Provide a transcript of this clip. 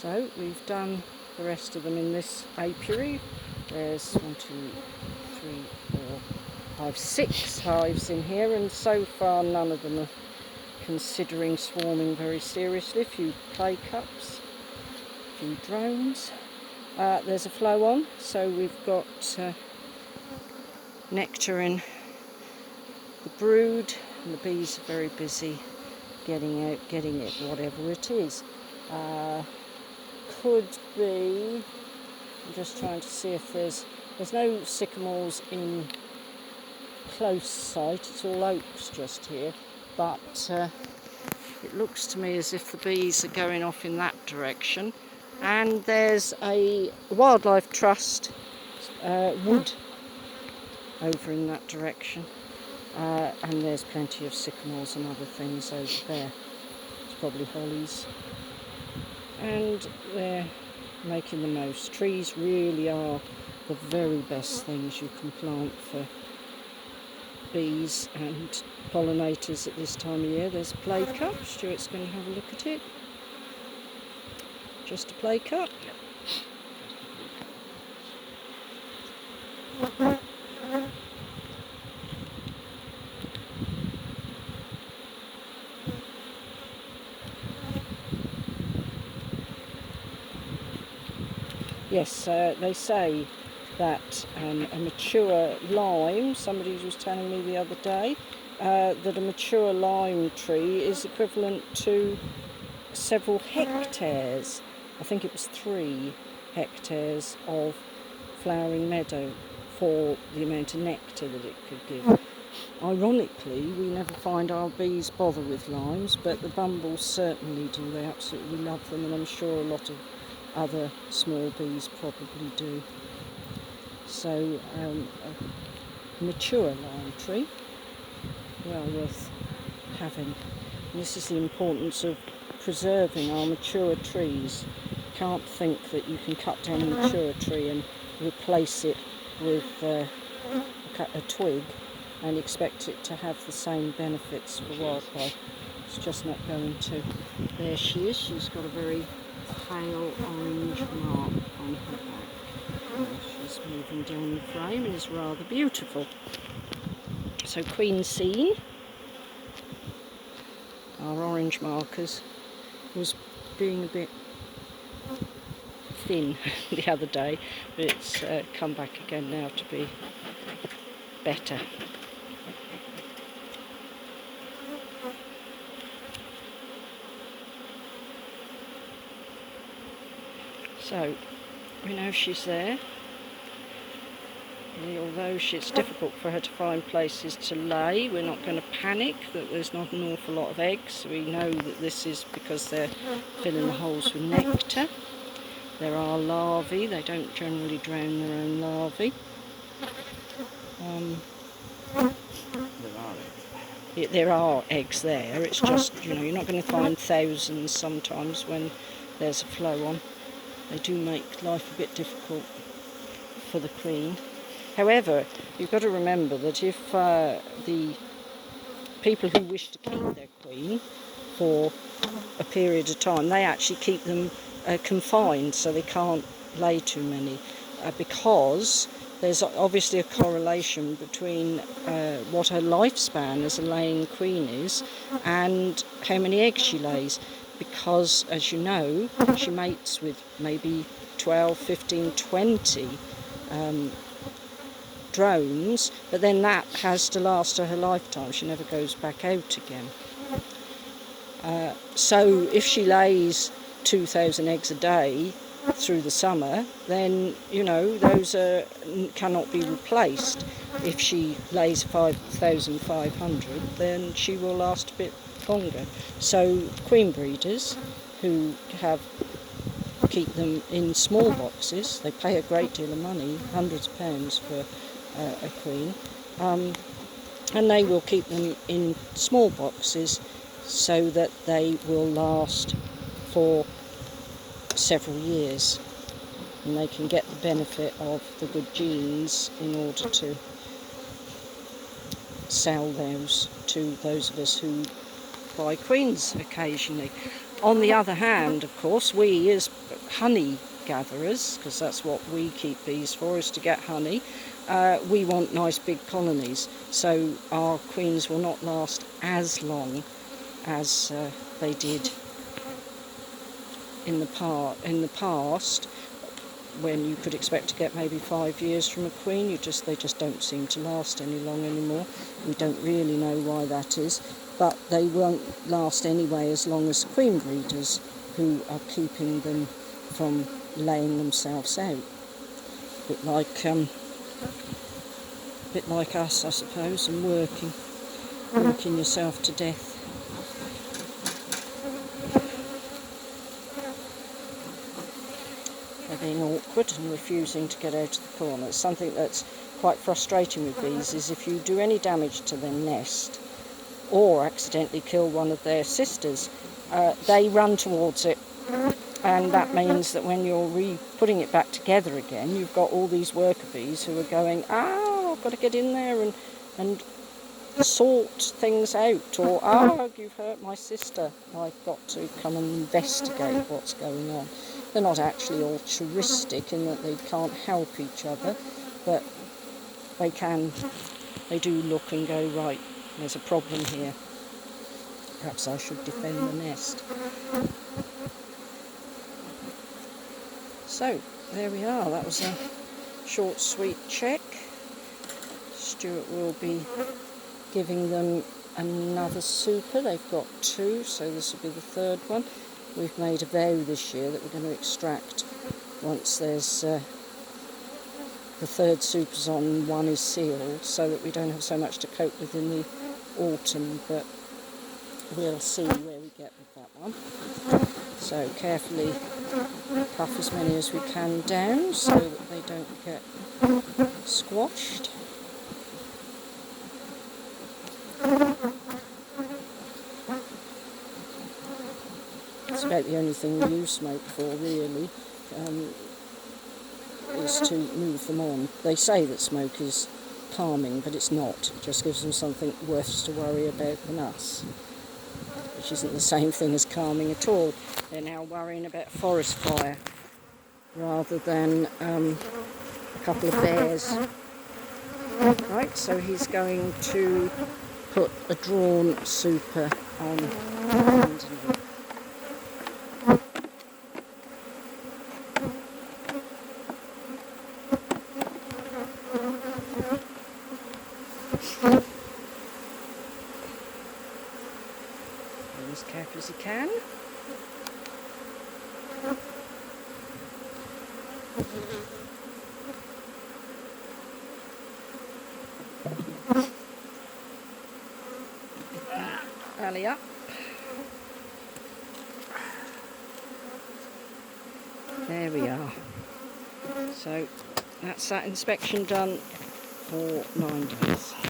So we've done the rest of them in this apiary. There's 1, 2, 3, 4, 5, 6 hives in here, and so far none of them are considering swarming very seriously. A few clay cups, a few drones. There's a flow on, so we've got nectar in the brood, and the bees are very busy getting it, whatever it is. Could be, I'm just trying to see if there's no sycamores in close sight, it's all oaks just here, but it looks to me as if the bees are going off in that direction. And there's a wildlife trust wood over in that direction, and there's plenty of sycamores and other things over there. It's probably hollies, and they're making the most. Trees really are the very best things you can plant for bees and pollinators at this time of year. There's a play cup. Stuart's going to have a look at it. Just a play cup. Yes, they say that a mature lime, somebody was telling me the other day, that a mature lime tree is equivalent to several hectares. I think it was 3 hectares of flowering meadow for the amount of nectar that it could give. Ironically, we never find our bees bother with limes, but the bumbles certainly do. They absolutely love them, and I'm sure a lot of other small bees probably do. So a mature lime tree, well worth having. And this is the importance of preserving our mature trees. You can't think that you can cut down a mature tree and replace it with a twig and expect it to have the same benefits for wildlife. It's just not going to. There she is. She's got a very pale orange mark on her back. She's moving down the frame and is rather beautiful. So queen scene. Our orange markers was being a bit thin the other day, but it's come back again now to be better. So we know she's there, although it's difficult for her to find places to lay. We're not going to panic that there's not an awful lot of eggs. We know that this is because they're filling the holes with nectar. There are larvae. They don't generally drown their own larvae. There are eggs there. It's just, you're not going to find thousands sometimes when there's a flow on. They do make life a bit difficult for the queen. However, you've got to remember that if the people who wish to keep their queen for a period of time, they actually keep them confined so they can't lay too many, because there's obviously a correlation between what her lifespan as a laying queen is and how many eggs she lays, because, as you know, she mates with maybe 12, 15, 20 drones, but then that has to last her lifetime. She never goes back out again. So if she lays 2,000 eggs a day through the summer, then those cannot be replaced. If she lays 5,500, then she will last a bit longer. So queen breeders who keep them in small boxes, they pay a great deal of money, hundreds of pounds for a queen, and they will keep them in small boxes so that they will last for several years, and they can get the benefit of the good genes in order to sell those to those of us who buy queens occasionally. On the other hand, of course, we as honey gatherers, because that's what we keep bees for, is to get honey, we want nice big colonies. So our queens will not last as long as they did in the past, when you could expect to get maybe 5 years from a queen. They just don't seem to last any long anymore. We don't really know why that is, but they won't last anyway as long as queen breeders, who are keeping them from laying themselves out. A bit like us, I suppose, and working yourself to death. They're being awkward and refusing to get out of the corner. It's something that's quite frustrating with bees, is if you do any damage to their nest or accidentally kill one of their sisters, they run towards it, and that means that when you're putting it back together again, you've got all these worker bees who are going, I've got to get in there and sort things out, or you've hurt my sister, I've got to come and investigate what's going on. They're not actually altruistic in that they can't help each other, but they do look and go, right, there's a problem here, perhaps I should defend the nest. So there we are, that was a short sweet check. Stuart will be giving them another super. They've got 2, so this will be the 3rd one. We've made a vow this year that we're going to extract once there's the 3rd super's on and 1 is sealed, so that we don't have so much to cope with in the autumn, but we'll see where we get with that one. So carefully puff as many as we can down so that they don't get squashed. It's about the only thing you smoke for, really, is to move them on. They say that smoke is calming, but it's not. It just gives them something worse to worry about than us, which isn't the same thing as calming at all. They're now worrying about a forest fire rather than a couple of bears. Right, so he's going to put a drawn super on underneath. As careful as he can. Belly up. There we are. So that's that inspection done for 9 days.